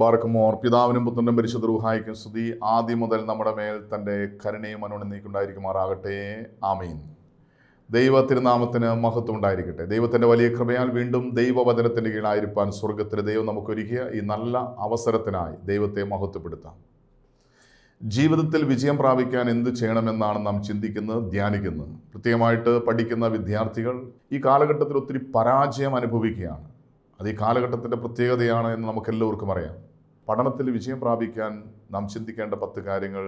ബാറക്കുമോർ. പിതാവിനും പുത്രനും പരിശുദ്ധ റൂഹായിക്കും സ്തുതി. ആദ്യം മുതൽ നമ്മുടെ മേൽ തൻ്റെ കരുണയും അനുനന്ദിക്കുണ്ടായിരിക്കുമാറാകട്ടെ. ആമീൻ. ദൈവ തിരുനാമത്തിന് മഹത്വം ഉണ്ടായിരിക്കട്ടെ. ദൈവത്തിൻ്റെ വലിയ കൃപയാൽ വീണ്ടും ദൈവവചനത്തിൻ്റെ കീഴായിരിക്കാൻ സ്വർഗത്തിലെ ദൈവം നമുക്കൊരുക്കിയ ഈ നല്ല അവസരത്തിനായി ദൈവത്തെ മഹത്വപ്പെടുത്താം. ജീവിതത്തിൽ വിജയം പ്രാപിക്കാൻ എന്ത് ചെയ്യണമെന്നാണ് നാം ചിന്തിക്കുന്നത്, ധ്യാനിക്കുന്നത്. പ്രത്യേകമായിട്ട് പഠിക്കുന്ന വിദ്യാർത്ഥികൾ ഈ കാലഘട്ടത്തിൽ ഒത്തിരി പരാജയം അനുഭവിക്കുകയാണ്. അത് ഈ കാലഘട്ടത്തിൻ്റെ പ്രത്യേകതയാണ് എന്ന് നമുക്കെല്ലാവർക്കും അറിയാം. പഠനത്തിൽ വിജയം പ്രാപിക്കാൻ നാം ചിന്തിക്കേണ്ട 10 കാര്യങ്ങൾ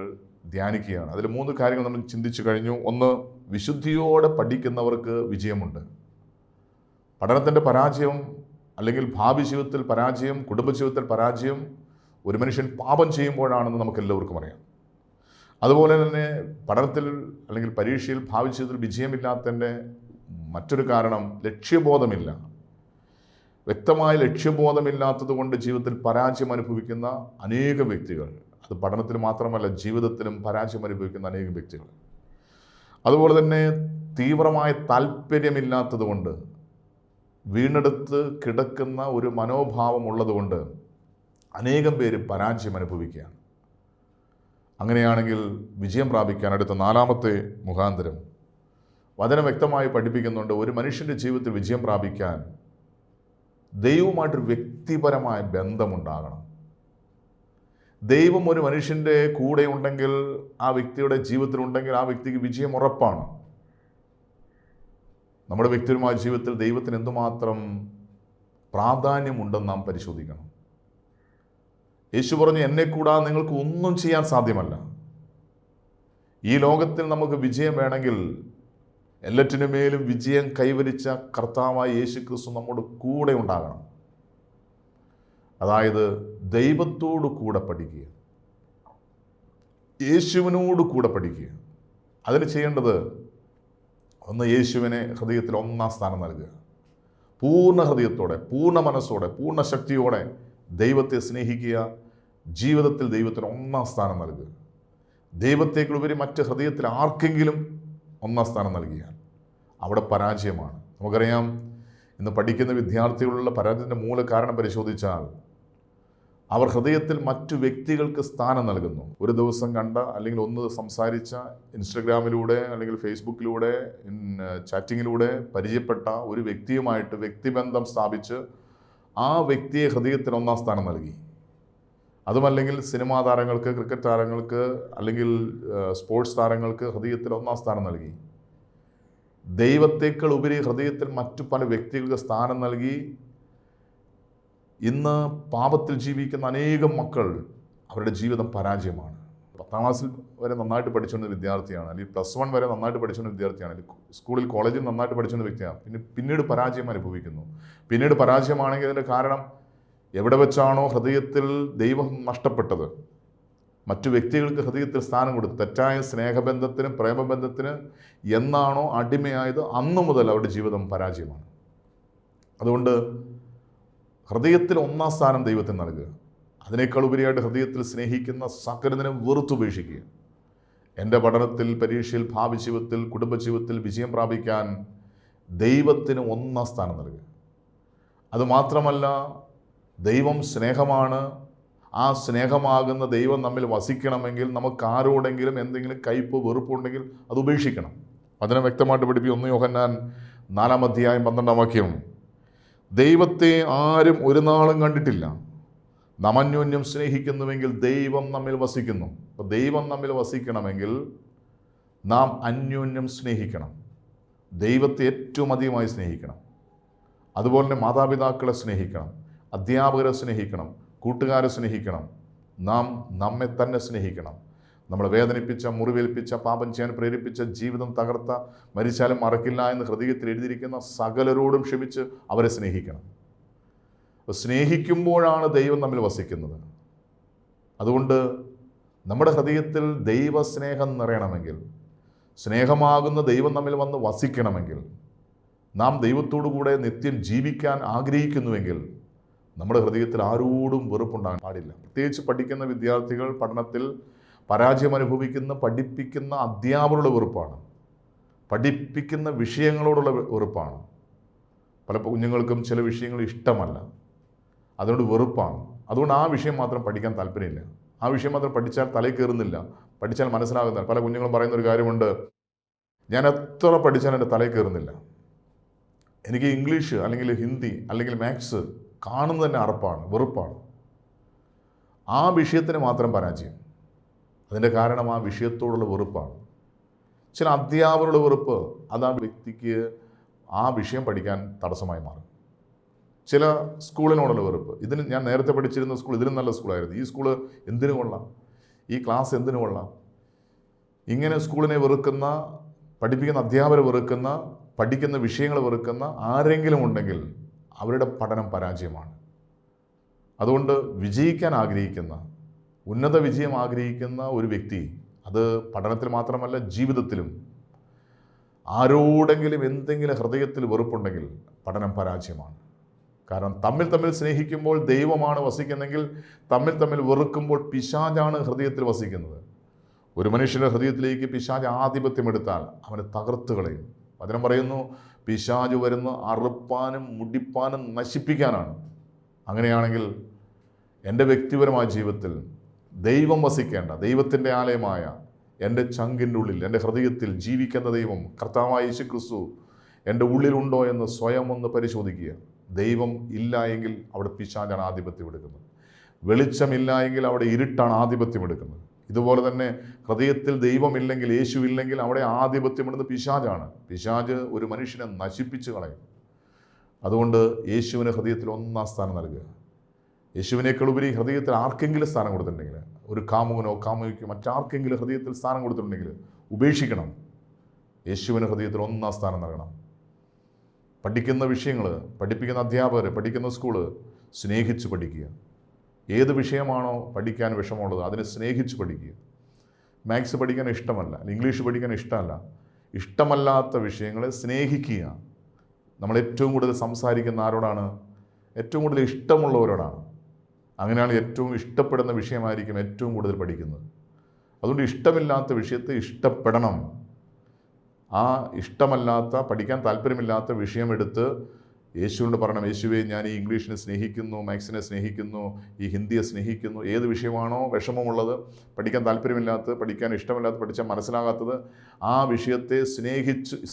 ധ്യാനിക്കുകയാണ്. അതിൽ 3 കാര്യങ്ങൾ നമ്മൾ ചിന്തിച്ചു കഴിഞ്ഞു. ഒന്ന്, വിശുദ്ധിയോടെ പഠിക്കുന്നവർക്ക് വിജയമുണ്ട്. പഠനത്തിൻ്റെ പരാജയം അല്ലെങ്കിൽ ഭാവി ജീവിതത്തിൽ പരാജയം, കുടുംബജീവിതത്തിൽ പരാജയം ഒരു മനുഷ്യൻ പാപം ചെയ്യുമ്പോഴാണെന്ന് നമുക്കെല്ലാവർക്കും അറിയാം. അതുപോലെ തന്നെ പഠനത്തിൽ അല്ലെങ്കിൽ പരീക്ഷയിൽ ഭാവി ജീവിതത്തിൽ വിജയമില്ലാത്തതിൻ്റെ മറ്റൊരു കാരണം ലക്ഷ്യബോധമില്ല. വ്യക്തമായ ലക്ഷ്യബോധമില്ലാത്തത് കൊണ്ട് ജീവിതത്തിൽ പരാജയം അനുഭവിക്കുന്ന അനേകം വ്യക്തികൾ, അത് പഠനത്തിൽ മാത്രമല്ല ജീവിതത്തിലും പരാജയം അനുഭവിക്കുന്ന അനേകം വ്യക്തികൾ. അതുപോലെ തന്നെ തീവ്രമായ താല്പര്യമില്ലാത്തത് കൊണ്ട് വീണെടുത്ത് കിടക്കുന്ന ഒരു മനോഭാവം ഉള്ളതുകൊണ്ട് അനേകം പേര് പരാജയം അനുഭവിക്കുകയാണ്. അങ്ങനെയാണെങ്കിൽ വിജയം പ്രാപിക്കാൻ അടുത്ത 4-ാമത്തെ മുഖാന്തരം വചനം വ്യക്തമായി പഠിപ്പിക്കുന്നുണ്ട്. ഒരു മനുഷ്യൻ്റെ ജീവിതത്തിൽ വിജയം പ്രാപിക്കാൻ ദൈവവുമായിട്ടൊരു വ്യക്തിപരമായ ബന്ധമുണ്ടാകണം. ദൈവം ഒരു മനുഷ്യൻ്റെ കൂടെ ഉണ്ടെങ്കിൽ, ആ വ്യക്തിയുടെ ജീവിതത്തിലുണ്ടെങ്കിൽ ആ വ്യക്തിക്ക് വിജയം ഉറപ്പാണ്. നമ്മുടെ വ്യക്തിപരമായ ജീവിതത്തിൽ ദൈവത്തിന് എന്തുമാത്രം പ്രാധാന്യമുണ്ടെന്ന് നാം പരിശോധിക്കണം. യേശു പറഞ്ഞു, എന്നെ കൂടാതെ നിങ്ങൾക്ക് ഒന്നും ചെയ്യാൻ സാധ്യമല്ല. ഈ ലോകത്തിൽ നമുക്ക് വിജയം വേണമെങ്കിൽ എല്ലാറ്റിനുമേലും വിജയം കൈവരിച്ച കർത്താവായ യേശു ക്രിസ്തു നമ്മുടെ കൂടെ ഉണ്ടാകണം. അതായത് ദൈവത്തോടു കൂടെ പഠിക്കുക, യേശുവിനോട് കൂടെ പഠിക്കുക. അതിന് ചെയ്യേണ്ടത് ഒന്ന്, യേശുവിനെ ഹൃദയത്തിൽ 1-ാം സ്ഥാനം നൽകുക. പൂർണ്ണ ഹൃദയത്തോടെ, പൂർണ്ണ മനസ്സോടെ, പൂർണ്ണ ശക്തിയോടെ ദൈവത്തെ സ്നേഹിക്കുക. ജീവിതത്തിൽ ദൈവത്തിന് 1-ാം സ്ഥാനം നൽകുക. ദൈവത്തേക്കുപരി മറ്റ് ഹൃദയത്തിൽ ആർക്കെങ്കിലും 1-ാം സ്ഥാനം നൽകിയാൽ അവിടെ പരാജയമാണ്. നമുക്കറിയാം, ഇന്ന് പഠിക്കുന്ന വിദ്യാർത്ഥികളുള്ള പരാജയത്തിൻ്റെ മൂല കാരണം പരിശോധിച്ചാൽ അവർ ഹൃദയത്തിൽ മറ്റു വ്യക്തികൾക്ക് സ്ഥാനം നൽകുന്നു. ഒരു ദിവസം കണ്ട അല്ലെങ്കിൽ ഒന്ന് സംസാരിച്ച, ഇൻസ്റ്റഗ്രാമിലൂടെ അല്ലെങ്കിൽ ഫേസ്ബുക്കിലൂടെ ചാറ്റിങ്ങിലൂടെ പരിചയപ്പെട്ട ഒരു വ്യക്തിയുമായിട്ട് വ്യക്തിബന്ധം സ്ഥാപിച്ച് ആ വ്യക്തിയെ ഹൃദയത്തിൽ 1-ാം സ്ഥാനം നൽകി. അതുമല്ലെങ്കിൽ സിനിമാ താരങ്ങൾക്ക്, ക്രിക്കറ്റ് താരങ്ങൾക്ക് അല്ലെങ്കിൽ സ്പോർട്സ് താരങ്ങൾക്ക് ഹൃദയത്തിൽ 1-ാം സ്ഥാനം നൽകി. ദൈവത്തേക്കാൾ ഉപരി ഹൃദയത്തിൽ മറ്റു പല വ്യക്തികൾക്ക് സ്ഥാനം നൽകി. ഇന്ന് പാപത്തിൽ ജീവിക്കുന്ന അനേകം മക്കൾ, അവരുടെ ജീവിതം പരാജയമാണ്. 10-ാം ക്ലാസ്സിൽ വരെ നന്നായിട്ട് പഠിച്ചുകൊണ്ട വിദ്യാർത്ഥിയാണ്, അല്ലെങ്കിൽ +1 വരെ നന്നായിട്ട് പഠിച്ചുകൊണ്ട വിദ്യാർത്ഥിയാണ്, അല്ലെങ്കിൽ സ്കൂളിൽ കോളേജിൽ നന്നായിട്ട് പഠിച്ചുകൊണ്ട വ്യക്തിയാണ്. പിന്നീട് പരാജയം അനുഭവിക്കുന്നു. പിന്നീട് പരാജയമാണെങ്കിൽ അതിൻ്റെ കാരണം എവിടെ വെച്ചാണോ ഹൃദയത്തിൽ ദൈവം നഷ്ടപ്പെട്ടത്, മറ്റു വ്യക്തികൾക്ക് ഹൃദയത്തിൽ സ്ഥാനം കൊടുത്തു, തെറ്റായ സ്നേഹബന്ധത്തിന്, പ്രേമബന്ധത്തിന് എന്നാണോ അടിമയായത്, അന്നു മുതൽ അവരുടെ ജീവിതം പരാജയമാണ്. അതുകൊണ്ട് ഹൃദയത്തിൽ 1-ാം സ്ഥാനം ദൈവത്തിന് നൽകുക. അതിനേക്കാൾ ഉപരിയായിട്ട് ഹൃദയത്തിൽ സ്നേഹിക്കുന്ന സകലതിനും വെറുത്തുപേക്ഷിക്കുക. എൻ്റെ പഠനത്തിൽ, പരീക്ഷയിൽ, ഭാവി ജീവിതത്തിൽ, കുടുംബജീവിതത്തിൽ വിജയം പ്രാപിക്കാൻ ദൈവത്തിന് 1-ാം സ്ഥാനം നൽകുക. അതുമാത്രമല്ല, ദൈവം സ്നേഹമാണ്. ആ സ്നേഹമാകുന്ന ദൈവം നമ്മിൽ വസിക്കണമെങ്കിൽ നമുക്ക് ആരോടെങ്കിലും എന്തെങ്കിലും കയ്പ്, വെറുപ്പുണ്ടെങ്കിൽ അത് ഉപേക്ഷിക്കണം. അതിനെ വ്യക്തമായിട്ട് പഠിപ്പിക്കും 1 യോഹന്നാൻ 4-ാം അധ്യായം 12-ാം വാക്യം. ദൈവത്തെ ആരും ഒരു നാളും കണ്ടിട്ടില്ല. നാം അന്യോന്യം സ്നേഹിക്കുന്നുവെങ്കിൽ ദൈവം നമ്മിൽ വസിക്കുന്നു. അപ്പോൾ ദൈവം നമ്മിൽ വസിക്കണമെങ്കിൽ നാം അന്യോന്യം സ്നേഹിക്കണം. ദൈവത്തെ ഏറ്റവും അധികമായി സ്നേഹിക്കണം. അതുപോലെ തന്നെ മാതാപിതാക്കളെ സ്നേഹിക്കണം, അധ്യാപകരെ സ്നേഹിക്കണം, കൂട്ടുകാരെ സ്നേഹിക്കണം. നാം നമ്മെ തന്നെ സ്നേഹിക്കണം. നമ്മളെ വേദനിപ്പിച്ച, മുറിവേൽപ്പിച്ച, പാപം ചെയ്യാൻ പ്രേരിപ്പിച്ച, ജീവിതം തകർത്ത, മരിച്ചാലും മറക്കില്ല എന്ന് ഹൃദയത്തിൽ എഴുതിയിരിക്കുന്ന സകലരോടും ക്ഷമിച്ച് അവരെ സ്നേഹിക്കണം. സ്നേഹിക്കുമ്പോഴാണ് ദൈവം നമ്മിൽ വസിക്കുന്നത്. അതുകൊണ്ട് നമ്മുടെ ഹൃദയത്തിൽ ദൈവസ്നേഹം നിറയണമെങ്കിൽ, സ്നേഹമാകുന്ന ദൈവം നമ്മിൽ വന്ന് വസിക്കണമെങ്കിൽ, നാം ദൈവത്തോടു കൂടെ നിത്യം ജീവിക്കാൻ ആഗ്രഹിക്കുന്നുവെങ്കിൽ നമ്മുടെ ഹൃദയത്തിൽ ആരോടും വെറുപ്പുണ്ടാകാൻ പാടില്ല. പ്രത്യേകിച്ച് പഠിക്കുന്ന വിദ്യാർത്ഥികൾ, പഠനത്തിൽ പരാജയം അനുഭവിക്കുന്ന, പഠിപ്പിക്കുന്ന അധ്യാപകരുടെ വെറുപ്പാണ്, പഠിപ്പിക്കുന്ന വിഷയങ്ങളോടുള്ള വെറുപ്പാണ്. പല കുഞ്ഞുങ്ങൾക്കും ചില വിഷയങ്ങൾ ഇഷ്ടമല്ല. അതുകൊണ്ട് വെറുപ്പാണ്. അതുകൊണ്ട് ആ വിഷയം മാത്രം പഠിക്കാൻ താല്പര്യമില്ല. ആ വിഷയം മാത്രം പഠിച്ചാൽ തലയിൽ കയറുന്നില്ല, പഠിച്ചാൽ മനസ്സിലാകുന്നില്ല. പല കുഞ്ഞുങ്ങളും പറയുന്ന ഒരു കാര്യമുണ്ട്, ഞാൻ എത്ര പഠിച്ചാലും എൻ്റെ തലയിൽ കയറുന്നില്ല, എനിക്ക് ഇംഗ്ലീഷ് അല്ലെങ്കിൽ ഹിന്ദി അല്ലെങ്കിൽ മാത്സ് കാണുന്നത് തന്നെ അറപ്പാണ്, വെറുപ്പാണ്. ആ വിഷയത്തിന് മാത്രം പരാജയം. അതിൻ്റെ കാരണം ആ വിഷയത്തോടുള്ള വെറുപ്പാണ്. ചില അധ്യാപകരുടെ വെറുപ്പ് അത് ആ വ്യക്തിക്ക് ആ വിഷയം പഠിക്കാൻ തടസ്സമായി മാറും. ചില സ്കൂളിനോടുള്ള വെറുപ്പ്, ഇതിന് ഞാൻ നേരത്തെ പഠിച്ചിരുന്ന സ്കൂൾ ഇതിലും നല്ല സ്കൂളായിരുന്നു, ഈ സ്കൂള് എന്തിനു കൊള്ളാം, ഈ ക്ലാസ് എന്തിനു കൊള്ളാം. ഇങ്ങനെ സ്കൂളിനെ വെറുക്കുന്ന, പഠിപ്പിക്കുന്ന അധ്യാപകരെ വെറുക്കുന്ന, പഠിക്കുന്ന വിഷയങ്ങൾ വെറുക്കുന്ന ആരെങ്കിലും ഉണ്ടെങ്കിൽ അവരുടെ പഠനം പരാജയമാണ്. അതുകൊണ്ട് വിജയിക്കാൻ ആഗ്രഹിക്കുന്ന, ഉന്നത വിജയം ആഗ്രഹിക്കുന്ന ഒരു വ്യക്തി, അത് പഠനത്തിൽ മാത്രമല്ല ജീവിതത്തിലും, ആരോടെങ്കിലും എന്തെങ്കിലും ഹൃദയത്തിൽ വെറുപ്പുണ്ടെങ്കിൽ പഠനം പരാജയമാണ്. കാരണം തമ്മിൽ സ്നേഹിക്കുമ്പോൾ ദൈവമാണ് വസിക്കുന്നെങ്കിൽ തമ്മിൽ വെറുക്കുമ്പോൾ പിശാചാണ് ഹൃദയത്തിൽ വസിക്കുന്നത്. ഒരു മനുഷ്യൻ്റെ ഹൃദയത്തിലേക്ക് പിശാച് ആധിപത്യം എടുത്താൽ അവനെ തകർത്ത് കളയും. വചനം പറയുന്നു, പിശാച് വരുന്ന അറുപ്പാനും മുടിപ്പാനും നശിപ്പിക്കാനാണ്. അങ്ങനെയാണെങ്കിൽ എൻ്റെ വ്യക്തിപരമായ ജീവിതത്തിൽ ദൈവം വസിക്കേണ്ട, ദൈവത്തിൻ്റെ ആലയമായ എൻ്റെ ചങ്കിൻ്റെ ഉള്ളിൽ, എൻ്റെ ഹൃദയത്തിൽ ജീവിക്കുന്ന ദൈവം കർത്താവായ യേശു ക്രിസ്തു എൻ്റെ ഉള്ളിലുണ്ടോ എന്ന് സ്വയം ഒന്ന് പരിശോധിക്കുക. ദൈവം ഇല്ല എങ്കിൽ അവിടെ പിശാചാണ് ആധിപത്യം എടുക്കുന്നത്. വെളിച്ചമില്ല എങ്കിൽ അവിടെ ഇരുട്ടാണ് ആധിപത്യം എടുക്കുന്നത്. ഇതുപോലെ തന്നെ ഹൃദയത്തിൽ ദൈവമില്ലെങ്കിൽ, യേശു ഇല്ലെങ്കിൽ അവിടെ ആധിപത്യമിടുന്നത് പിശാചാണ്. പിശാച് ഒരു മനുഷ്യനെ നശിപ്പിച്ച് കളയും. അതുകൊണ്ട് യേശുവിന് ഹൃദയത്തിൽ ഒന്നാം സ്ഥാനം നൽകുക. യേശുവിനേക്കാൾ ഉപരി ഹൃദയത്തിൽ ആർക്കെങ്കിലും സ്ഥാനം കൊടുത്തിട്ടുണ്ടെങ്കിൽ, ഒരു കാമുകനോ കാമുകിക്കോ മറ്റാർക്കെങ്കിലും ഹൃദയത്തിൽ സ്ഥാനം കൊടുത്തിട്ടുണ്ടെങ്കിൽ ഉപേക്ഷിക്കണം. യേശുവിന് ഹൃദയത്തിൽ ഒന്നാം സ്ഥാനം നൽകണം. പഠിക്കുന്ന വിഷയങ്ങൾ, പഠിപ്പിക്കുന്ന അധ്യാപകർ, പഠിക്കുന്ന സ്കൂള് സ്നേഹിച്ച് പഠിക്കുക. ഏത് വിഷയമാണോ പഠിക്കാൻ വിഷമമുള്ളത് അതിനെ സ്നേഹിച്ച് പഠിക്കുക. മാത്സ് പഠിക്കാൻ ഇഷ്ടമല്ല, ഇംഗ്ലീഷ് പഠിക്കാൻ ഇഷ്ടമല്ല, ഇഷ്ടമല്ലാത്ത വിഷയങ്ങളെ സ്നേഹിക്കുക. നമ്മൾ ഏറ്റവും കൂടുതൽ സംസാരിക്കുന്ന ആരോടാണ്? ഏറ്റവും കൂടുതൽ ഇഷ്ടമുള്ളവരോടാണ്. അങ്ങനെയാണ് ഏറ്റവും ഇഷ്ടപ്പെടുന്ന വിഷയമായിരിക്കും ഏറ്റവും കൂടുതൽ പഠിക്കുന്നത്. അതുകൊണ്ട് ഇഷ്ടമില്ലാത്ത വിഷയത്തെ ഇഷ്ടപ്പെടണം. ആ ഇഷ്ടമല്ലാത്ത, പഠിക്കാൻ താല്പര്യമില്ലാത്ത വിഷയം എടുത്ത് യേശുവിനോട് പറയണം, യേശുവേ ഞാൻ ഈ ഇംഗ്ലീഷിനെ സ്നേഹിക്കുന്നു, മാത്സിനെ സ്നേഹിക്കുന്നു, ഈ ഹിന്ദിയെ സ്നേഹിക്കുന്നു. ഏത് വിഷയമാണോ വിഷമമുള്ളത്, പഠിക്കാൻ താല്പര്യമില്ലാത്തത്, പഠിക്കാൻ ഇഷ്ടമില്ലാത്തത്, പഠിച്ചാൽ മനസ്സിലാകാത്തത്, ആ വിഷയത്തെ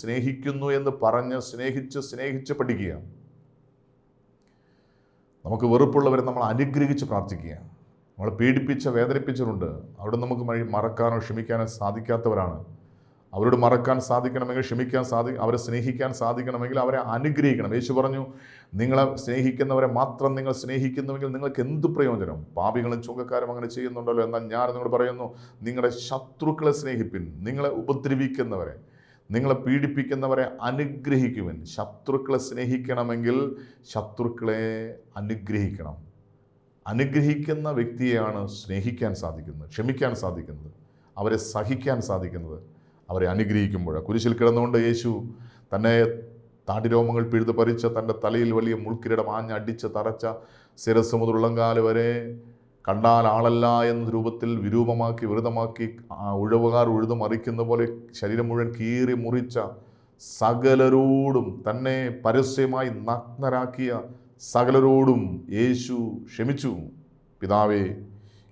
സ്നേഹിക്കുന്നു എന്ന് പറഞ്ഞ് സ്നേഹിച്ച് പഠിക്കുക. നമുക്ക് വെറുപ്പുള്ളവരെ നമ്മൾ അനുഗ്രഹിച്ച് പ്രാർത്ഥിക്കുക. നമ്മളെ പീഡിപ്പിച്ച, വേദനിപ്പിച്ചവരുണ്ട്, അവിടെ നമുക്ക് മറക്കാനോ ക്ഷമിക്കാനോ സാധിക്കാത്തവരാണ്. അവരോട് മറക്കാൻ സാധിക്കണമെങ്കിൽ, ക്ഷമിക്കാൻ അവരെ സ്നേഹിക്കാൻ സാധിക്കണമെങ്കിൽ അവരെ അനുഗ്രഹിക്കണം. യേശു പറഞ്ഞു, നിങ്ങളെ സ്നേഹിക്കുന്നവരെ മാത്രം നിങ്ങൾ സ്നേഹിക്കുന്നുവെങ്കിൽ നിങ്ങൾക്ക് എന്ത് പ്രയോജനം? പാപികളും ചുങ്കക്കാരും അങ്ങനെ ചെയ്യുന്നുണ്ടല്ലോ. എന്നാൽ ഞാൻ നിങ്ങളോട് പറയുന്നു, നിങ്ങളുടെ ശത്രുക്കളെ സ്നേഹിപ്പിൻ, നിങ്ങളെ ഉപദ്രവിക്കുന്നവരെ, നിങ്ങളെ പീഡിപ്പിക്കുന്നവരെ അനുഗ്രഹിക്കുവിൻ. ശത്രുക്കളെ സ്നേഹിക്കണമെങ്കിൽ ശത്രുക്കളെ അനുഗ്രഹിക്കണം. അനുഗ്രഹിക്കുന്ന വ്യക്തിയെയാണ് സ്നേഹിക്കാൻ സാധിക്കുന്നത്, ക്ഷമിക്കാൻ സാധിക്കുന്നത്, അവരെ സഹിക്കാൻ സാധിക്കുന്നത് അവരെ അനുഗ്രഹിക്കുമ്പോഴാണ്. കുരിശിൽ കിടന്നുകൊണ്ട് യേശു തന്നെ താടിരോമങ്ങൾ പിഴുത് പറിച്ച, തൻ്റെ തലയിൽ വലിയ മുൾക്കിരീടം ആഞ്ഞടിച്ച് തറച്ച, ശിരസ് മുതൽ ഉള്ളങ്കാല് വരെ കണ്ടാൽ ആളല്ല എന്ന രൂപത്തിൽ വിരൂപമാക്കി, വിരുദ്ധമാക്കി, ഉഴവുകാർ ഉഴുതു മറിക്കുന്ന പോലെ ശരീരം മുഴുവൻ കീറി മുറിച്ച, സകലരോടും തന്നെ പരസ്യമായി നഗ്നരാക്കിയ സകലരോടും യേശു ക്ഷമിച്ചു. പിതാവേ,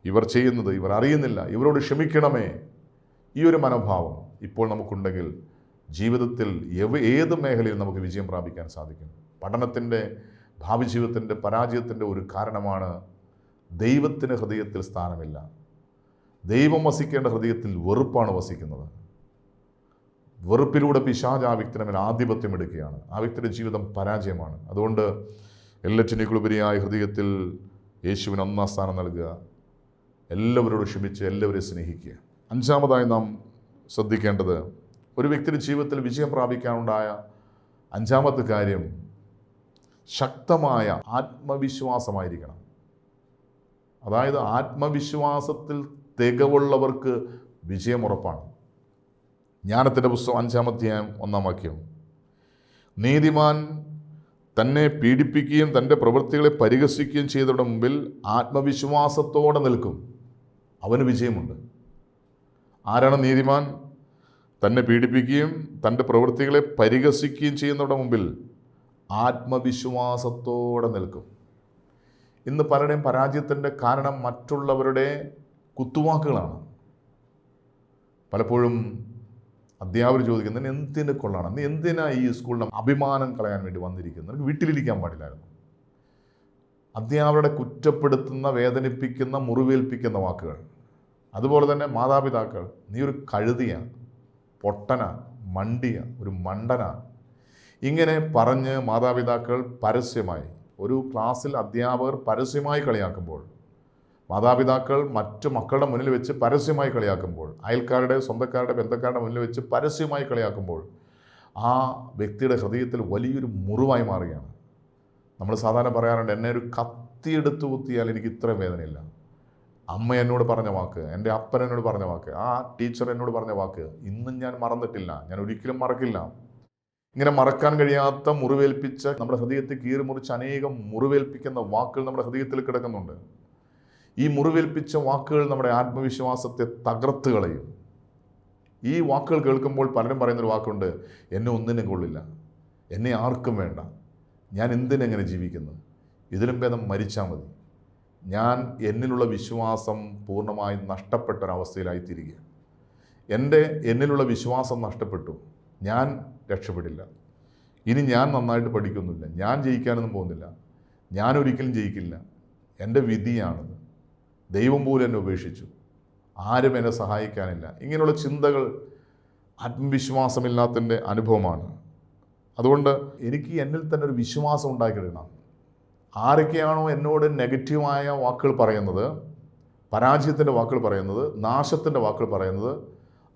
ഇവർ ചെയ്യുന്നത് ഇവർ അറിയുന്നില്ല, ഇവരോട് ക്ഷമിക്കണമേ. ഈ ഒരു മനോഭാവം ഇപ്പോൾ നമുക്കുണ്ടെങ്കിൽ ജീവിതത്തിൽ ഏത് മേഖലയിൽ നമുക്ക് വിജയം പ്രാപിക്കാൻ സാധിക്കും. പഠനത്തിൻ്റെ, ഭാവി ജീവിതത്തിൻ്റെ പരാജയത്തിൻ്റെ ഒരു കാരണമാണ് ദൈവത്തിന് ഹൃദയത്തിൽ സ്ഥാനമില്ല. ദൈവം വസിക്കേണ്ട ഹൃദയത്തിൽ വെറുപ്പാണ് വസിക്കുന്നത്. വെറുപ്പിലൂടെ പിശാച് ആ വ്യക്തിയുടെ മേൽ ആധിപത്യം എടുക്കുകയാണ്. ആ വ്യക്തിയുടെ ജീവിതം പരാജയമാണ്. അതുകൊണ്ട് എല്ലാറ്റിനേക്കുളുപരിയായ ഹൃദയത്തിൽ യേശുവിന് ഒന്നാം സ്ഥാനം നൽകുക. എല്ലാവരോടും ക്ഷമിച്ച് എല്ലാവരെയും സ്നേഹിക്കുക. അഞ്ചാമതായി നാം ശ്രദ്ധിക്കേണ്ടത്, ഒരു വ്യക്തിയുടെ ജീവിതത്തിൽ വിജയം പ്രാപിക്കാനുണ്ടായ അഞ്ചാമത്തെ കാര്യം ശക്തമായ ആത്മവിശ്വാസമായിരിക്കണം. അതായത് ആത്മവിശ്വാസത്തിൽ തികവുള്ളവർക്ക് വിജയം ഉറപ്പാണ്. ജ്ഞാനത്തിൻ്റെ പുസ്തകം 5-ാം അധ്യായം 1-ാം വാക്യം, നീതിമാൻ തന്നെ പീഡിപ്പിക്കുകയും തൻ്റെ പ്രവൃത്തികളെ പരിഹസിക്കുകയും ചെയ്തവരുടെ മുമ്പിൽ ആത്മവിശ്വാസത്തോടെ നിൽക്കും, അവന് വിജയമുണ്ട്. ആരാണ് നീതിമാൻ? തന്നെ പീഡിപ്പിക്കുകയും തൻ്റെ പ്രവൃത്തികളെ പരിഹസിക്കുകയും ചെയ്യുന്നവരുടെ മുമ്പിൽ ആത്മവിശ്വാസത്തോടെ നിൽക്കും. ഇന്ന് പലരുടെയും പരാജയത്തിൻ്റെ കാരണം മറ്റുള്ളവരുടെ കുത്തുവാക്കുകളാണ്. പലപ്പോഴും അധ്യാപകർ ചോദിക്കുന്നത് എന്തിനു കൊള്ളണം, നീ എന്തിനാ ഈ സ്കൂളിന് അഭിമാനം കളയാൻ വേണ്ടി വന്നിരിക്കുന്നത്, നിനക്ക് വീട്ടിലിരിക്കാൻ പാടില്ലായിരുന്നു. അധ്യാപകരുടെ കുറ്റപ്പെടുത്തുന്ന, വേദനിപ്പിക്കുന്ന, മുറിവേൽപ്പിക്കുന്ന വാക്കുകൾ. അതുപോലെ തന്നെ മാതാപിതാക്കൾ, നീ ഒരു കഴുതിയ, പൊട്ടന, മണ്ടിയ, ഒരു മണ്ടന, ഇങ്ങനെ പറഞ്ഞ് മാതാപിതാക്കൾ പരസ്യമായി, ഒരു ക്ലാസ്സിൽ അധ്യാപകർ പരസ്യമായി കളിയാക്കുമ്പോൾ, മാതാപിതാക്കൾ മറ്റു മക്കളുടെ മുന്നിൽ വെച്ച് പരസ്യമായി കളിയാക്കുമ്പോൾ, അയൽക്കാരുടെ, സ്വന്തക്കാരുടെ, ബന്ധക്കാരുടെ മുന്നിൽ വെച്ച് പരസ്യമായി കളിയാക്കുമ്പോൾ ആ വ്യക്തിയുടെ ഹൃദയത്തിൽ വലിയൊരു മുറിവായി മാറുകയാണ്. നമ്മൾ സാധാരണ പറയാറുണ്ട്, എന്നെ ഒരു കത്തിയെടുത്ത് കുത്തിയാൽ എനിക്ക് ഇത്രയും വേദനയില്ല. അമ്മ എന്നോട് പറഞ്ഞ വാക്ക്, എൻ്റെ അപ്പൻ എന്നോട് പറഞ്ഞ വാക്ക്, ആ ടീച്ചർ എന്നോട് പറഞ്ഞ വാക്ക് ഇന്നും ഞാൻ മറന്നിട്ടില്ല, ഞാൻ ഒരിക്കലും മറക്കില്ല. ഇങ്ങനെ മറക്കാൻ കഴിയാത്ത മുറിവേൽപ്പിച്ച, നമ്മുടെ ഹൃദയത്തിൽ കീറി മുറിച്ച് അനേകം മുറിവേൽപ്പിക്കുന്ന വാക്കുകൾ നമ്മുടെ ഹൃദയത്തിൽ കിടക്കുന്നുണ്ട്. ഈ മുറിവേൽപ്പിച്ച വാക്കുകൾ നമ്മുടെ ആത്മവിശ്വാസത്തെ തകർത്ത് കളയും. ഈ വാക്കുകൾ കേൾക്കുമ്പോൾ പലരും പറയുന്നൊരു വാക്കുണ്ട്, എന്നെ ഒന്നിനും കൊള്ളില്ല, എന്നെ ആർക്കും വേണ്ട, ഞാൻ എന്തിനെങ്ങനെ ജീവിക്കുന്നു, ഇതിലും ഭേദം മരിച്ചാൽ മതി. ഞാൻ എന്നിലുള്ള വിശ്വാസം പൂർണ്ണമായി നഷ്ടപ്പെട്ടൊരവസ്ഥയിലായിത്തീരുകയാണ്. എന്നിലുള്ള വിശ്വാസം നഷ്ടപ്പെട്ടു, ഞാൻ രക്ഷപ്പെടില്ല, ഇനി ഞാൻ നന്നായിട്ട് പഠിക്കുന്നില്ല, ഞാൻ ജയിക്കാനൊന്നും പോകുന്നില്ല, ഞാൻ ഒരിക്കലും ജയിക്കില്ല, എൻ്റെ വിധിയാണത്, ദൈവം പോലും എന്നെ ഉപേക്ഷിച്ചു, ആരും എന്നെ സഹായിക്കാനില്ല. ഇങ്ങനെയുള്ള ചിന്തകൾ ആത്മവിശ്വാസമില്ലാത്തതിൻ്റെ അനുഭവമാണ്. അതുകൊണ്ട് എനിക്ക് എന്നിൽ തന്നെ ഒരു വിശ്വാസം ഉണ്ടാക്കിയിടണം. ആരൊക്കെയാണോ എന്നോട് നെഗറ്റീവായ വാക്കുകൾ പറയുന്നത്, പരാജയത്തിൻ്റെ വാക്കുകൾ പറയുന്നത്, നാശത്തിൻ്റെ വാക്കുകൾ പറയുന്നത്,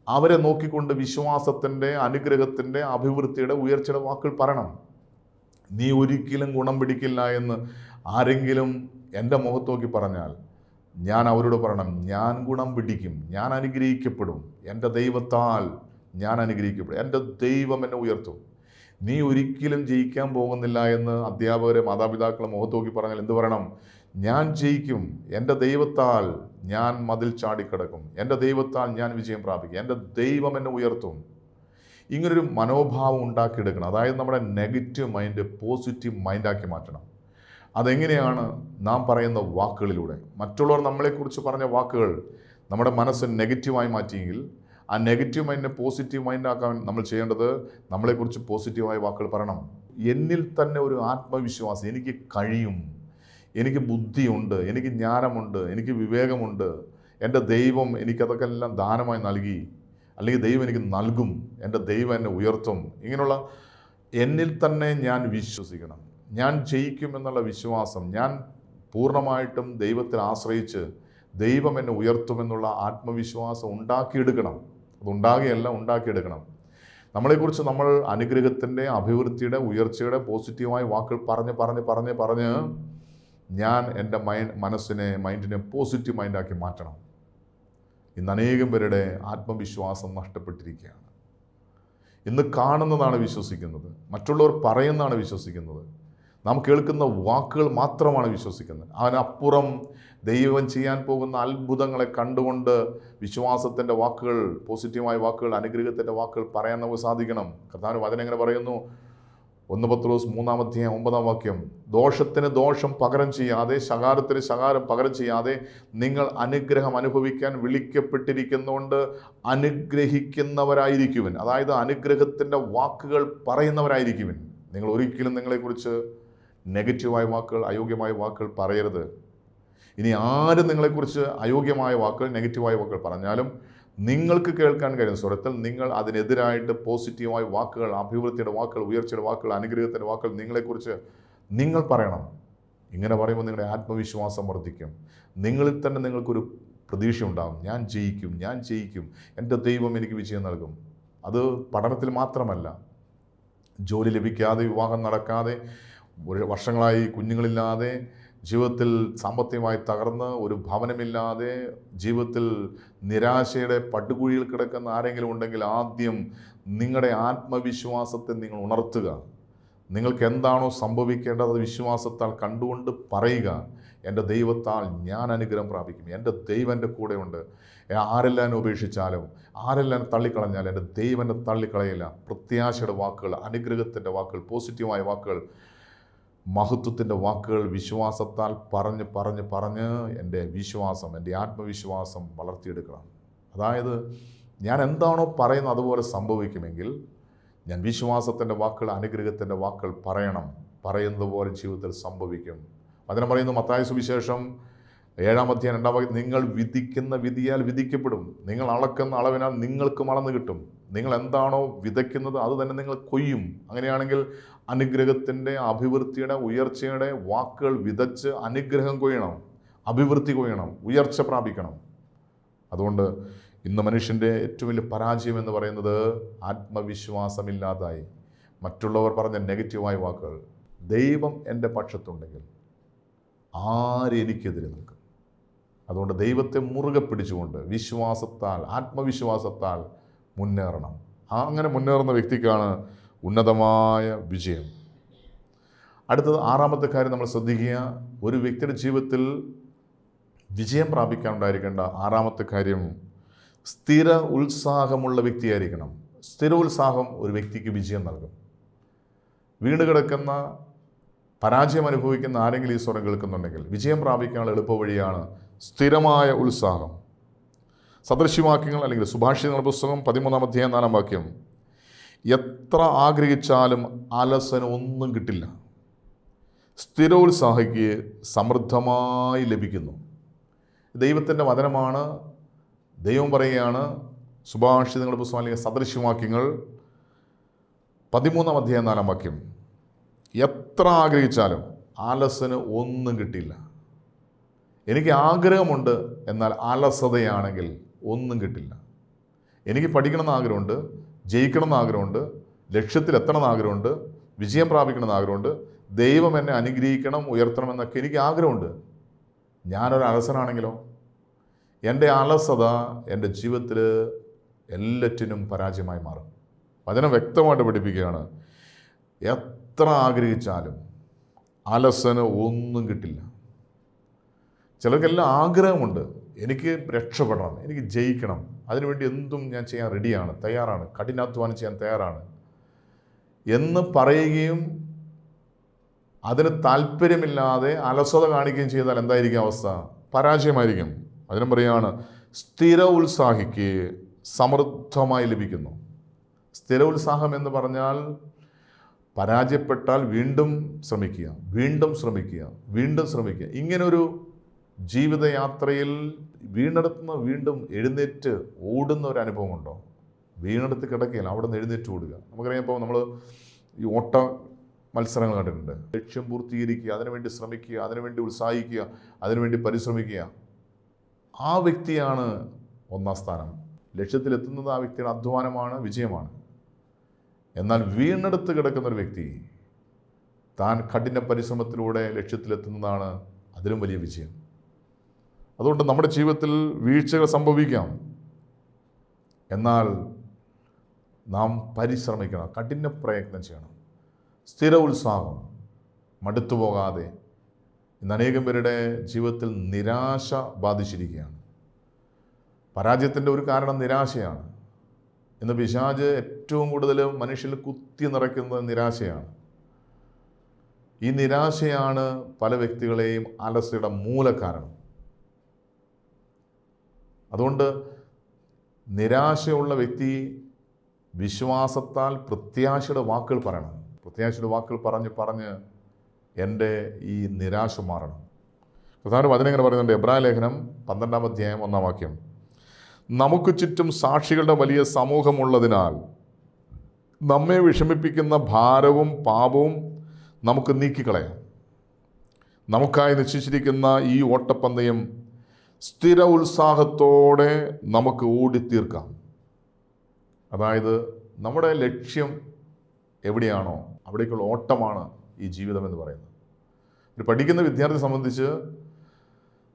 അവരെ നോക്കിക്കൊണ്ട് വിശ്വാസത്തിൻ്റെ, അനുഗ്രഹത്തിൻ്റെ, അഭിവൃദ്ധിയുടെ, ഉയർച്ചയുടെ വാക്കുകൾ പറയണം. നീ ഒരിക്കലും ഗുണം പിടിക്കില്ല എന്ന് ആരെങ്കിലും എൻ്റെ മുഖത്ത് നോക്കി പറഞ്ഞാൽ ഞാൻ അവരോട് പറയണം, ഞാൻ ഗുണം പിടിക്കും, ഞാൻ അനുഗ്രഹിക്കപ്പെടും, എൻ്റെ ദൈവത്താൽ ഞാൻ അനുഗ്രഹിക്കപ്പെടും, എൻ്റെ ദൈവം എന്നെ ഉയർത്തും. നീ ഒരിക്കലും ജയിക്കാൻ പോകുന്നില്ല എന്ന് അധ്യാപകരെ, മാതാപിതാക്കളെ മുഖത്ത് നോക്കി പറഞ്ഞാൽ എന്ത് പറയണം? ഞാൻ ജയിക്കും, എൻ്റെ ദൈവത്താൽ ഞാൻ മതിൽ ചാടിക്കിടക്കും, എൻ്റെ ദൈവത്താൽ ഞാൻ വിജയം പ്രാപിക്കും, എൻ്റെ ദൈവം എന്നെ ഉയർത്തും. ഇങ്ങനൊരു മനോഭാവം ഉണ്ടാക്കിയെടുക്കണം. അതായത് നമ്മുടെ നെഗറ്റീവ് മൈൻഡ് പോസിറ്റീവ് മൈൻഡാക്കി മാറ്റണം. അതെങ്ങനെയാണ്? നാം പറയുന്ന വാക്കുകളിലൂടെ. മറ്റുള്ളവർ നമ്മളെക്കുറിച്ച് പറഞ്ഞ വാക്കുകൾ നമ്മുടെ മനസ്സ് നെഗറ്റീവായി മാറ്റിയെങ്കിൽ ആ നെഗറ്റീവ് മൈൻഡിനെ പോസിറ്റീവ് മൈൻഡാക്കാൻ നമ്മൾ ചെയ്യേണ്ടത് നമ്മളെക്കുറിച്ച് പോസിറ്റീവായ വാക്കുകൾ പറയണം. എന്നിൽ തന്നെ ഒരു ആത്മവിശ്വാസം, എനിക്ക് കഴിയും, എനിക്ക് ബുദ്ധിയുണ്ട്, എനിക്ക് ജ്ഞാനമുണ്ട്, എനിക്ക് വിവേകമുണ്ട്, എൻ്റെ ദൈവം എനിക്കതൊക്കെ എല്ലാം ദാനമായി നൽകി, അല്ലെങ്കിൽ ദൈവം എനിക്ക് നൽകും, എൻ്റെ ദൈവം എന്നെ ഉയർത്തും. ഇങ്ങനെയുള്ള എന്നിൽ തന്നെ ഞാൻ വിശ്വസിക്കണം. ഞാൻ ജയിക്കും എന്നുള്ള വിശ്വാസം, ഞാൻ പൂർണ്ണമായിട്ടും ദൈവത്തിൽ ആശ്രയിച്ച് ദൈവം എന്നെ ഉയർത്തുമെന്നുള്ള ആത്മവിശ്വാസം ഉണ്ടാക്കിയെടുക്കണം. അതുണ്ടാകുകയല്ല, ഉണ്ടാക്കിയെടുക്കണം. നമ്മളെക്കുറിച്ച് നമ്മൾ അനുഗ്രഹത്തിൻ്റെ, അഭിവൃദ്ധിയുടെ, ഉയർച്ചയുടെ പോസിറ്റീവായ വാക്കുകൾ പറഞ്ഞ് ഞാൻ എൻ്റെ മൈൻഡിനെ പോസിറ്റീവ് മൈൻഡാക്കി മാറ്റണം. ഇന്ന് അനേകം പേരുടെ ആത്മവിശ്വാസം നഷ്ടപ്പെട്ടിരിക്കുകയാണ്. ഇന്ന് കാണുന്നതാണ് വിശ്വസിക്കുന്നത്, മറ്റുള്ളവർ പറയുന്നതാണ് വിശ്വസിക്കുന്നത്, നാം കേൾക്കുന്ന വാക്കുകൾ മാത്രമാണ് വിശ്വസിക്കുന്നത്. അതിനപ്പുറം ദൈവം ചെയ്യാൻ പോകുന്ന അത്ഭുതങ്ങളെ കണ്ടുകൊണ്ട് വിശ്വാസത്തിൻ്റെ വാക്കുകൾ, പോസിറ്റീവായ വാക്കുകൾ, അനുഗ്രഹത്തിൻ്റെ വാക്കുകൾ പറയാൻ നമുക്ക് സാധിക്കണം. കർത്താവിൻ്റെ വചനം എങ്ങനെ പറയുന്നു? 1 പത്രോസ് 3:9 ദോഷത്തിന് ദോഷം പകരം ചെയ്യാതെ, ശകാരത്തിന് ശകാരം പകരം ചെയ്യാതെ നിങ്ങൾ അനുഗ്രഹം അനുഭവിക്കാൻ വിളിക്കപ്പെട്ടിരിക്കുന്നതുകൊണ്ട് അനുഗ്രഹിക്കുന്നവരായിരിക്കുവിൻ. അതായത് അനുഗ്രഹത്തിൻ്റെ വാക്കുകൾ പറയുന്നവരായിരിക്കുവിൻ. നിങ്ങൾ ഒരിക്കലും നിങ്ങളെക്കുറിച്ച് നെഗറ്റീവായ വാക്കുകൾ, അയോഗ്യമായ വാക്കുകൾ പറയരുത്. ഇനി ആരും നിങ്ങളെക്കുറിച്ച് അയോഗ്യമായ വാക്കുകൾ, നെഗറ്റീവായ വാക്കുകൾ പറഞ്ഞാലും നിങ്ങൾക്ക് കേൾക്കാൻ കഴിയുന്ന സ്വരത്തിൽ നിങ്ങൾ അതിനെതിരായിട്ട് പോസിറ്റീവായ വാക്കുകൾ, അഭിവൃദ്ധിയുടെ വാക്കുകൾ, ഉയർച്ചയുടെ വാക്കുകൾ, അനുഗ്രഹത്തിൻ്റെ വാക്കുകൾ നിങ്ങളെക്കുറിച്ച് നിങ്ങൾ പറയണം. ഇങ്ങനെ പറയുമ്പോൾ നിങ്ങളുടെ ആത്മവിശ്വാസം വർദ്ധിക്കും. നിങ്ങളിൽ തന്നെ നിങ്ങൾക്കൊരു പ്രതീക്ഷ ഉണ്ടാകും, ഞാൻ ജയിക്കും, എൻ്റെ ദൈവം എനിക്ക് വിജയം നൽകും. അത് പഠനത്തിൽ മാത്രമല്ല, ജോലി ലഭിക്കാതെ, വിവാഹം നടക്കാതെ, വർഷങ്ങളായി കുഞ്ഞുങ്ങളില്ലാതെ, ജീവിതത്തിൽ സാമ്പത്തികമായി തകർന്ന് ഒരു ഭവനമില്ലാതെ, ജീവിതത്തിൽ നിരാശയുടെ പടുകുഴിയിൽ കിടക്കുന്ന ആരെങ്കിലും ഉണ്ടെങ്കിൽ ആദ്യം നിങ്ങളുടെ ആത്മവിശ്വാസത്തെ നിങ്ങൾ ഉണർത്തുക. നിങ്ങൾക്ക് എന്താണോ സംഭവിക്കേണ്ടത് അത് വിശ്വാസത്താൽ കണ്ടുകൊണ്ട് പറയുക, എൻ്റെ ദൈവത്താൽ ഞാൻ അനുഗ്രഹം പ്രാപിക്കും, എൻ്റെ ദൈവം എൻ്റെ കൂടെയുണ്ട്, ആരെല്ലാം എന്നെ ഉപേക്ഷിച്ചാലും, ആരെല്ലാം തള്ളിക്കളഞ്ഞാലും എൻ്റെ ദൈവം എന്നെ തള്ളിക്കളയില്ല. പ്രത്യാശയുടെ വാക്കുകൾ, അനുഗ്രഹത്തിൻ്റെ വാക്കുകൾ, പോസിറ്റീവായ വാക്കുകൾ മഹത്വത്തിൻ്റെ വാക്കുകൾ വിശ്വാസത്താൽ പറഞ്ഞ് പറഞ്ഞ് പറഞ്ഞ് എൻ്റെ വിശ്വാസം, എൻ്റെ ആത്മവിശ്വാസം വളർത്തിയെടുക്കണം. അതായത് ഞാൻ എന്താണോ പറയുന്നത് അതുപോലെ സംഭവിക്കുമെങ്കിൽ ഞാൻ വിശ്വാസത്തിൻ്റെ വാക്കുകൾ, അനുഗ്രഹത്തിൻ്റെ വാക്കുകൾ പറയണം. പറയുന്നത് പോലെ ജീവിതത്തിൽ സംഭവിക്കും. അതിനെ പറയുന്നു മത്തായി സുവിശേഷം 7-ാം അധ്യായം 2-ാം വാക്യം, നിങ്ങൾ വിധിക്കുന്ന വിധിയാൽ വിധിക്കപ്പെടും, നിങ്ങൾ അളക്കുന്ന അളവിനാൽ നിങ്ങൾക്കും അളന്ന് കിട്ടും. നിങ്ങൾ എന്താണോ വിതയ്ക്കുന്നത് അത് തന്നെ നിങ്ങൾ കൊയ്യും. അങ്ങനെയാണെങ്കിൽ അനുഗ്രഹത്തിൻ്റെ, അഭിവൃദ്ധിയുടെ, ഉയർച്ചയുടെ വാക്കുകൾ വിതച്ച് അനുഗ്രഹം കൊയ്യണം, അഭിവൃദ്ധി കൊയ്യണം, ഉയർച്ച പ്രാപിക്കണം. അതുകൊണ്ട് ഇന്ന് മനുഷ്യൻ്റെ ഏറ്റവും വലിയ പരാജയം എന്ന് പറയുന്നത് ആത്മവിശ്വാസമില്ലാതായി. മറ്റുള്ളവർ പറഞ്ഞ നെഗറ്റീവായ വാക്കുകൾ. ദൈവം എൻ്റെ പക്ഷത്തുണ്ടെങ്കിൽ ആരെനിക്കെതിരെ നിൽക്കും? അതുകൊണ്ട് ദൈവത്തെ മുറുകെ പിടിച്ചുകൊണ്ട് വിശ്വാസത്താൽ, ആത്മവിശ്വാസത്താൽ മുന്നേറണം. അങ്ങനെ മുന്നേറുന്ന വ്യക്തിക്കാണ് ഉന്നതമായ വിജയം. അടുത്തത് 6-ാമത്തെ കാര്യം നമ്മൾ ശ്രദ്ധിക്കുക. ഒരു വ്യക്തിയുടെ ജീവിതത്തിൽ വിജയം പ്രാപിക്കാനുണ്ടായിരിക്കേണ്ട 6-ാമത്തെ കാര്യം സ്ഥിര ഉത്സാഹമുള്ള വ്യക്തിയായിരിക്കണം. സ്ഥിര ഉത്സാഹം ഒരു വ്യക്തിക്ക് വിജയം നൽകും. വീണ് കിടക്കുന്ന, പരാജയം അനുഭവിക്കുന്ന ആരെങ്കിലും ഈ സ്വരം കേൾക്കുന്നുണ്ടെങ്കിൽ വിജയം പ്രാപിക്കാനുള്ള എളുപ്പവഴിയാണ് സ്ഥിരമായ ഉത്സാഹം. സദൃശ്യവാക്യങ്ങൾ അല്ലെങ്കിൽ സുഭാഷിതങ്ങളുടെ പുസ്തകം 13-ാം അധ്യായം 4-ാം വാക്യം, എത്ര ആഗ്രഹിച്ചാലും അലസന് ഒന്നും കിട്ടില്ല, സ്ഥിരോത്സാഹിക്ക് സമൃദ്ധമായി ലഭിക്കുന്നു. ദൈവത്തിൻ്റെ വചനമാണ്. ദൈവം പറയുകയാണ്, സുഭാഷിതങ്ങളുടെ പുസ്തകം അല്ലെങ്കിൽ സദൃശ്യവാക്യങ്ങൾ 13-ാം അധ്യായം 4-ാം വാക്യം, എത്ര ആഗ്രഹിച്ചാലും അലസന് ഒന്നും കിട്ടില്ല. എനിക്ക് ആഗ്രഹമുണ്ട്, എന്നാൽ അലസതയാണെങ്കിൽ ഒന്നും കിട്ടില്ല. എനിക്ക് പഠിക്കണമെന്ന് ആഗ്രഹമുണ്ട്, ജയിക്കണമെന്ന് ആഗ്രഹമുണ്ട്, ലക്ഷ്യത്തിലെത്തണമെന്ന് ആഗ്രഹമുണ്ട്, വിജയം പ്രാപിക്കണമെന്ന് ആഗ്രഹമുണ്ട്, ദൈവം എന്നെ അനുഗ്രഹിക്കണം, ഉയർത്തണമെന്നൊക്കെ എനിക്ക് ആഗ്രഹമുണ്ട്. ഞാനൊരു അലസനാണെങ്കിലോ? എൻ്റെ അലസത എൻ്റെ ജീവിതത്തിൽ എല്ലാറ്റിനും പരാജയമായി മാറും. വചനം വ്യക്തമായിട്ട് പഠിപ്പിക്കുകയാണ്, എത്ര ആഗ്രഹിച്ചാലും അലസന് ഒന്നും കിട്ടില്ല. ചിലർക്കെല്ലാം ആഗ്രഹമുണ്ട്, എനിക്ക് രക്ഷപ്പെടണം, എനിക്ക് ജയിക്കണം, അതിനുവേണ്ടി എന്തും ഞാൻ ചെയ്യാൻ റെഡിയാണ്, തയ്യാറാണ്, കഠിനാധ്വാനം ചെയ്യാൻ തയ്യാറാണ് എന്ന് പറയുകയും അതിന് താല്പര്യമില്ലാതെ അലസത കാണിക്കുകയും ചെയ്താൽ എന്തായിരിക്കും അവസ്ഥ? പരാജയമായിരിക്കും. അതിനും പറയുകയാണ്, സ്ഥിര ഉത്സാഹിക്ക് സമൃദ്ധമായി ലഭിക്കുന്നു. സ്ഥിര ഉത്സാഹം എന്ന് പറഞ്ഞാൽ പരാജയപ്പെട്ടാൽ വീണ്ടും ശ്രമിക്കുക, വീണ്ടും ശ്രമിക്കുക, വീണ്ടും ശ്രമിക്കുക. ഇങ്ങനൊരു ജീവിതയാത്രയിൽ വീണെടുത്തുനിന്ന് വീണ്ടും എഴുന്നേറ്റ് ഓടുന്ന ഒരു അനുഭവമുണ്ടോ? വീണെടുത്ത് കിടക്കുകയില്ല, അവിടെ നിന്ന് എഴുന്നേറ്റ് ഓടുക. നമുക്കറിയാം, ഇപ്പോൾ നമ്മൾ ഈ ഓട്ട മത്സരങ്ങൾ കണ്ടിട്ടുണ്ട്. ലക്ഷ്യം പൂർത്തീകരിക്കുക, അതിനുവേണ്ടി ശ്രമിക്കുക, അതിനുവേണ്ടി ഉത്സാഹിക്കുക, അതിനുവേണ്ടി പരിശ്രമിക്കുക. ആ വ്യക്തിയാണ് ഒന്നാം സ്ഥാനം. ലക്ഷ്യത്തിലെത്തുന്നത് ആ വ്യക്തിയുടെ അധ്വാനമാണ്, വിജയമാണ്. എന്നാൽ വീണെടുത്ത് കിടക്കുന്നൊരു വ്യക്തി താൻ കഠിന പരിശ്രമത്തിലൂടെ ലക്ഷ്യത്തിലെത്തുന്നതാണ് അതിലും വലിയ വിജയം. അതുകൊണ്ട് നമ്മുടെ ജീവിതത്തിൽ വീഴ്ചകൾ സംഭവിക്കാം, എന്നാൽ നാം പരിശ്രമിക്കണം, കഠിന പ്രയത്നം ചെയ്യണം. സ്ഥിര ഉത്സാഹം, മടുത്തു പോകാതെ. ഇന്ന് അനേകം പേരുടെ ജീവിതത്തിൽ നിരാശ ബാധിച്ചിരിക്കുകയാണ്. പരാജയത്തിൻ്റെ ഒരു കാരണം നിരാശയാണ്. ഇന്ന് പിശാച് ഏറ്റവും കൂടുതൽ മനുഷ്യരിൽ കുത്തി നിറയ്ക്കുന്നത് നിരാശയാണ്. ഈ നിരാശയാണ് പല വ്യക്തികളെയും അലസതയുടെ മൂലകാരണം. അതുകൊണ്ട് നിരാശയുള്ള വ്യക്തി വിശ്വാസത്താൽ പ്രത്യാശയുടെ വാക്കുകൾ പറയണം. പ്രത്യാശയുടെ വാക്കുകൾ പറഞ്ഞ് എൻ്റെ ഈ നിരാശ മാറണം. പ്രധാന വചനം ഇങ്ങനെ പറയുന്നുണ്ട്. എബ്രായ ലേഖനം 12-ാം അധ്യായം 1-ാം വാക്യം, നമുക്ക് ചുറ്റും സാക്ഷികളുടെ വലിയ സമൂഹമുള്ളതിനാൽ നമ്മെ വിഷമിപ്പിക്കുന്ന ഭാരവും പാപവും നമുക്ക് നീക്കിക്കളയാം. നമുക്കായി നിശ്ചയിച്ചിരിക്കുന്ന ഈ ഓട്ടപ്പന്തയം സ്ഥിര ഉത്സാഹത്തോടെ നമുക്ക് ഓടിത്തീർക്കാം. അതായത് നമ്മുടെ ലക്ഷ്യം എവിടെയാണോ അവിടേക്കുള്ള ഓട്ടമാണ് ഈ ജീവിതം എന്ന് പറയുന്നത്. ഒരു പഠിക്കുന്ന വിദ്യാർത്ഥിയെ സംബന്ധിച്ച്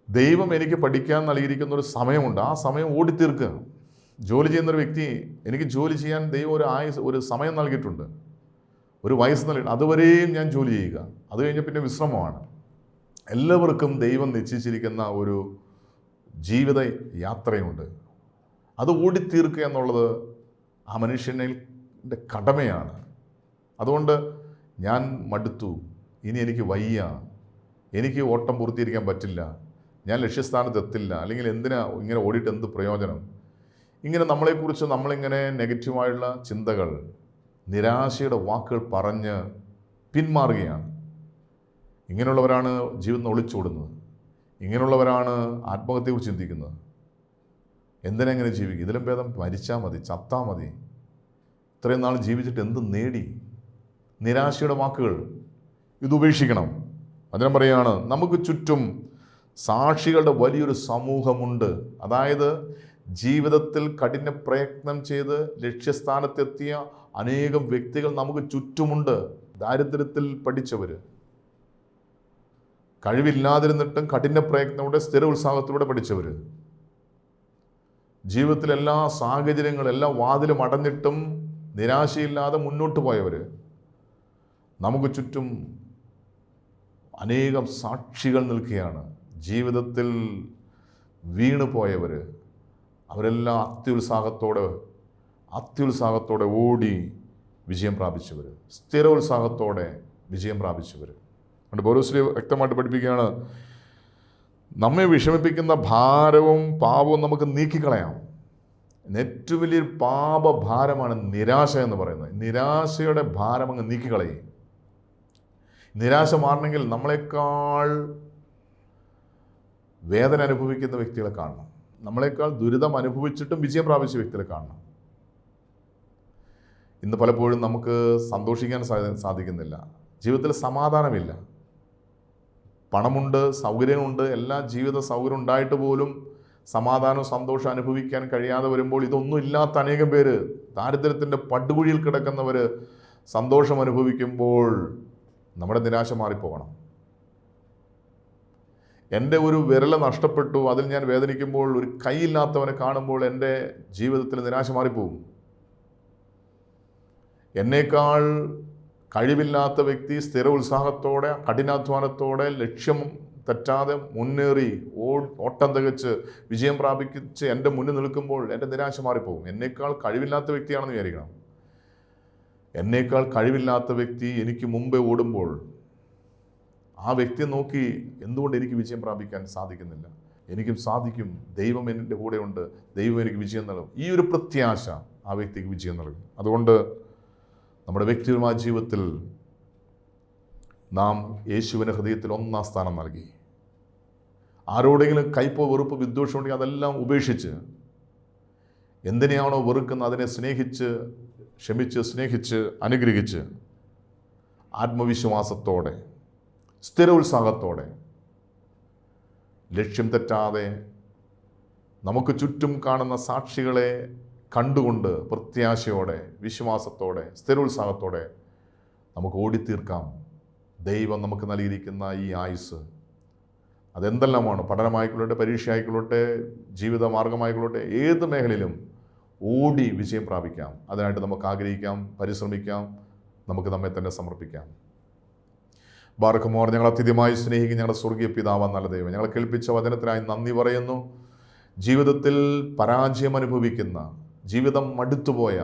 ദൈവം എനിക്ക് പഠിക്കാൻ നൽകിയിരിക്കുന്ന ഒരു സമയമുണ്ട്, ആ സമയം ഓടിത്തീർക്കുക. ജോലി ചെയ്യുന്നൊരു വ്യക്തി, എനിക്ക് ജോലി ചെയ്യാൻ ദൈവം ഒരു സമയം നൽകിയിട്ടുണ്ട്, ഒരു വയസ്സ് നൽകിയിട്ടുണ്ട്, അതുവരെയും ഞാൻ ജോലി ചെയ്യുക, അത് കഴിഞ്ഞ് പിന്നെ വിശ്രമമാണ്. എല്ലാവർക്കും ദൈവം നിശ്ചയിച്ചിരിക്കുന്ന ഒരു ജീവിത യാത്രയുണ്ട്. അത് ഓടിത്തീർക്കുക എന്നുള്ളത് ആ മനുഷ്യൻ്റെ കടമയാണ്. അതുകൊണ്ട് ഞാൻ മടുത്തു, ഇനി എനിക്ക് വയ്യ, എനിക്ക് ഓട്ടം പൂർത്തീകരിക്കാൻ പറ്റില്ല, ഞാൻ ലക്ഷ്യസ്ഥാനത്ത് എത്തില്ല, അല്ലെങ്കിൽ എന്തിനാ ഇങ്ങനെ ഓടിയിട്ട് എന്ത് പ്രയോജനം, ഇങ്ങനെ നമ്മളെക്കുറിച്ച് നമ്മളിങ്ങനെ നെഗറ്റീവായുള്ള ചിന്തകൾ, നിരാശയുടെ വാക്കുകൾ പറഞ്ഞ് പിന്മാറുകയാണ്. ഇങ്ങനെയുള്ളവരാണ് ജീവിതം ഒളിച്ചോടുന്നത്. ഇങ്ങനെയുള്ളവരാണ് ആത്മഹത്യയെക്കുറിച്ച് ചിന്തിക്കുന്നത്. എന്തിനെങ്ങനെ ജീവിക്കും? ഇതിലും ഭേദം മരിച്ചാൽ മതി, ചത്താൽ മതി. ഇത്രയും നാൾ ജീവിച്ചിട്ട് എന്ത് നേടി? നിരാശയുടെ വാക്കുകൾ ഇതുപേക്ഷിക്കണം. അതിനും പറയുകയാണ്, നമുക്ക് ചുറ്റും സാക്ഷികളുടെ വലിയൊരു സമൂഹമുണ്ട്. അതായത് ജീവിതത്തിൽ കഠിന പ്രയത്നം ചെയ്ത് ലക്ഷ്യസ്ഥാനത്തെത്തിയ അനേകം വ്യക്തികൾ നമുക്ക് ചുറ്റുമുണ്ട്. ദാരിദ്ര്യത്തിൽ പഠിച്ചവർ, കഴിവില്ലാതിരുന്നിട്ടും കഠിന പ്രയത്നത്തോടെ സ്ഥിര ഉത്സാഹത്തിലൂടെ പഠിച്ചവർ, ജീവിതത്തിൽ എല്ലാ സാഹചര്യങ്ങളും എല്ലാ വാതിലും അടഞ്ഞിട്ടും നിരാശയില്ലാതെ മുന്നോട്ട് പോയവർ, നമുക്ക് ചുറ്റും അനേകം സാക്ഷികൾ നിൽക്കുകയാണ്. ജീവിതത്തിൽ വീണു പോയവർ, അവരെല്ലാം അത്യുത്സാഹത്തോടെ ഓടി വിജയം പ്രാപിച്ചവർ, സ്ഥിര ഉത്സാഹത്തോടെ വിജയം പ്രാപിച്ചവർ. അതുകൊണ്ട് പൗലോസ് വ്യക്തമായിട്ട് പഠിപ്പിക്കുകയാണ്, നമ്മെ വിഷമിപ്പിക്കുന്ന ഭാരവും പാപവും നമുക്ക് നീക്കിക്കളയാം. ഏറ്റവും വലിയൊരു പാപഭാരമാണ് നിരാശ എന്ന് പറയുന്നത്. നിരാശയുടെ ഭാരം അങ്ങ് നീക്കിക്കളയും. നിരാശ മാറണമെങ്കിൽ നമ്മളെക്കാൾ വേദന അനുഭവിക്കുന്ന വ്യക്തികളെ കാണണം. നമ്മളെക്കാൾ ദുരിതം അനുഭവിച്ചിട്ടും വിജയം പ്രാപിച്ച വ്യക്തികളെ കാണണം. ഇന്ന് പലപ്പോഴും നമുക്ക് സന്തോഷിക്കാൻ സാധിക്കുന്നില്ല. ജീവിതത്തിൽ സമാധാനമില്ല. പണമുണ്ട്, സൗകര്യമുണ്ട്, എല്ലാ ജീവിത സൗകര്യം ഉണ്ടായിട്ട് പോലും സമാധാനവും സന്തോഷം അനുഭവിക്കാൻ കഴിയാതെ വരുമ്പോൾ, ഇതൊന്നും ഇല്ലാത്ത അനേകം പേര്, ദാരിദ്ര്യത്തിൻ്റെ പടുകുഴിയിൽ കിടക്കുന്നവർ സന്തോഷം അനുഭവിക്കുമ്പോൾ നമ്മുടെ നിരാശ മാറിപ്പോകണം. എൻ്റെ ഒരു വിരൽ നഷ്ടപ്പെട്ടു, അതിൽ ഞാൻ വേദനിക്കുമ്പോൾ, ഒരു കൈയില്ലാത്തവനെ കാണുമ്പോൾ എൻ്റെ ജീവിതത്തിൽ നിരാശ മാറിപ്പോകും. എന്നേക്കാൾ കഴിവില്ലാത്ത വ്യക്തി സ്ഥിര ഉത്സാഹത്തോടെ കഠിനാധ്വാനത്തോടെ ലക്ഷ്യം തെറ്റാതെ മുന്നേറി ഓട്ടം തികച്ച് വിജയം പ്രാപിച്ച് എൻ്റെ മുന്നിൽ നിൽക്കുമ്പോൾ എൻ്റെ നിരാശ മാറിപ്പോകും. എന്നേക്കാൾ കഴിവില്ലാത്ത വ്യക്തിയാണെന്ന് വിചാരിക്കണം. എന്നേക്കാൾ കഴിവില്ലാത്ത വ്യക്തി എനിക്ക് മുമ്പേ ഓടുമ്പോൾ ആ വ്യക്തിയെ നോക്കി എന്തുകൊണ്ട് എനിക്ക് വിജയം പ്രാപിക്കാൻ സാധിക്കുന്നില്ല? എനിക്കും സാധിക്കും, ദൈവം എൻ്റെ കൂടെയുണ്ട്, ദൈവം എനിക്ക് വിജയം നൽകും. ഈ ഒരു പ്രത്യാശ ആ വ്യക്തിക്ക് വിജയം നൽകും. അതുകൊണ്ട് നമ്മുടെ വ്യക്തിപരമായ ജീവിതത്തിൽ നാം യേശുവിൻ്റെ ഹൃദയത്തിൽ ഒന്നാം സ്ഥാനം നൽകി. ആരോടെങ്കിലും കയ്പോ വെറുപ്പ് വിദ്വേഷം ഉണ്ടെങ്കിൽ അതെല്ലാം ഉപേക്ഷിച്ച്, എന്തിനെയാണോ വെറുക്കുന്നത് അതിനെ സ്നേഹിച്ച് അനുഗ്രഹിച്ച് ആത്മവിശ്വാസത്തോടെ സ്ഥിര ഉത്സാഹത്തോടെ ലക്ഷ്യം തെറ്റാതെ നമുക്ക് ചുറ്റും കാണുന്ന സാക്ഷികളെ കണ്ടുകൊണ്ട് പ്രത്യാശയോടെ വിശ്വാസത്തോടെ സ്ഥിരോത്സാഹത്തോടെ നമുക്ക് ഓടിത്തീർക്കാം. ദൈവം നമുക്ക് നൽകിയിരിക്കുന്ന ഈ ആയുസ് അതെന്തെല്ലാമാണ്, പഠനമായിക്കൊള്ളട്ടെ, പരീക്ഷ ആയിക്കൊള്ളട്ടെ, ജീവിത മാർഗമായിക്കൊള്ളട്ടെ, ഏത് മേഖലയിലും ഓടി വിജയം പ്രാപിക്കാം. അതിനായിട്ട് നമുക്ക് ആഗ്രഹിക്കാം, പരിശ്രമിക്കാം, നമുക്ക് നമ്മെ തന്നെ സമർപ്പിക്കാം. ബാർക്കുമോർ, ഞങ്ങൾ അത്യധികമായി സ്നേഹിക്കുന്ന ഞങ്ങളുടെ സ്വർഗീയ പിതാവാം നല്ല ദൈവം, ഞങ്ങളെ കേൾപ്പിച്ച വചനത്തിനായി നന്ദി പറയുന്നു. ജീവിതത്തിൽ പരാജയം അനുഭവിക്കുന്ന, ജീവിതം മടുത്തുപോയ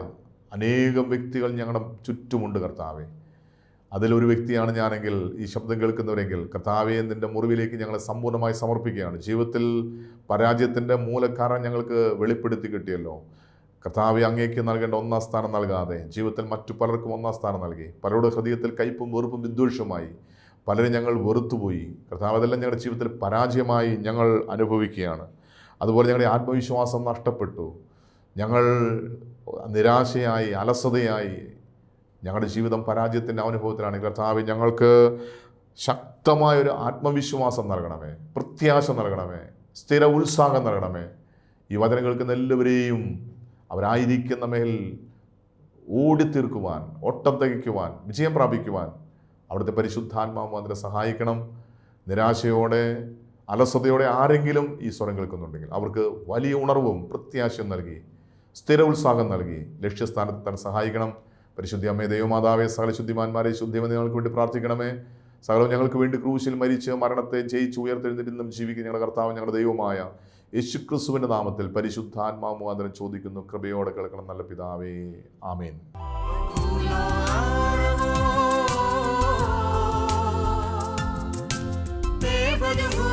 അനേകം വ്യക്തികൾ ഞങ്ങളുടെ ചുറ്റുമുണ്ട് കർത്താവേ. അതിലൊരു വ്യക്തിയാണ് ഞാനെങ്കിൽ, ഈ ശബ്ദം കേൾക്കുന്നവരെങ്കിൽ, കർത്താവേ, നിൻ്റെ മുറിവിലേക്ക് ഞങ്ങളെ സമ്പൂർണ്ണമായി സമർപ്പിക്കുകയാണ്. ജീവിതത്തിൽ പരാജയത്തിൻ്റെ മൂലക്കാരൻ ഞങ്ങൾക്ക് വെളിപ്പെടുത്തി കിട്ടിയല്ലോ കർത്താവേ. അങ്ങേക്ക് നൽകേണ്ട ഒന്നാം സ്ഥാനം നൽകാതെ ജീവിതത്തിൽ മറ്റു പലർക്കും ഒന്നാം സ്ഥാനം നൽകി. പലരുടെ ഹൃദയത്തിൽ കയ്പും വെറുപ്പും വിദ്വേഷവുമായി പലരും ഞങ്ങൾ വെറുത്തുപോയി കർത്താവ്. അതെല്ലാം ഞങ്ങളുടെ ജീവിതത്തിൽ പരാജയമായി ഞങ്ങൾ അനുഭവിക്കുകയാണ്. അതുപോലെ ഞങ്ങളുടെ ആത്മവിശ്വാസം നഷ്ടപ്പെട്ടു, ഞങ്ങൾ നിരാശയായി, അലസതയായി, ഞങ്ങളുടെ ജീവിതം പരാജയത്തിൻ്റെ അനുഭവത്തിലാണ്. കർത്താവ്, ഞങ്ങൾക്ക് ശക്തമായൊരു ആത്മവിശ്വാസം നൽകണമേ, പ്രത്യാശ നൽകണമേ, സ്ഥിര ഉത്സാഹം നൽകണമേ. ഈ വചനം കേൾക്കുന്ന എല്ലാവരെയും അവരായിരിക്കുന്ന മേൽ ഓടിത്തീർക്കുവാൻ, ഓട്ടം തികയ്ക്കുവാൻ, വിജയം പ്രാപിക്കുവാൻ അവിടുത്തെ പരിശുദ്ധാത്മാവ് അതിനെ സഹായിക്കണം. നിരാശയോടെ, അലസതയോടെ ആരെങ്കിലും ഈ സ്വരം കേൾക്കുന്നുണ്ടെങ്കിൽ അവർക്ക് വലിയ ഉണർവും പ്രത്യാശയും നൽകി, സ്ഥിര ഉത്സാഹം നൽകി ലക്ഷ്യസ്ഥാനത്ത് തന്നെ സഹായിക്കണം. പരിശുദ്ധി അമ്മേ, ദൈവമാതാവേ, സകല ശുദ്ധിമാന്മാരെ ശുദ്ധിമെന്ന് ഞങ്ങൾക്ക് വേണ്ടി പ്രാർത്ഥിക്കണമേ. സകലവും ഞങ്ങൾക്ക് വേണ്ടി ക്രൂശിൽ മരിച്ച് മരണത്തെ ജയിച്ച് ഉയർത്തെഴുന്നേറ്റും ജീവിക്കുന്ന ഞങ്ങളുടെ കർത്താവ്, ഞങ്ങളുടെ ദൈവമായ യേശുക്രിസ്തുവിൻ്റെ നാമത്തിൽ പരിശുദ്ധാത്മാവ് മുഖാന്തരം ചോദിക്കുന്നു. കൃപയോടെ കേൾക്കണം നല്ല പിതാവേ, ആമേൻ. ഒരു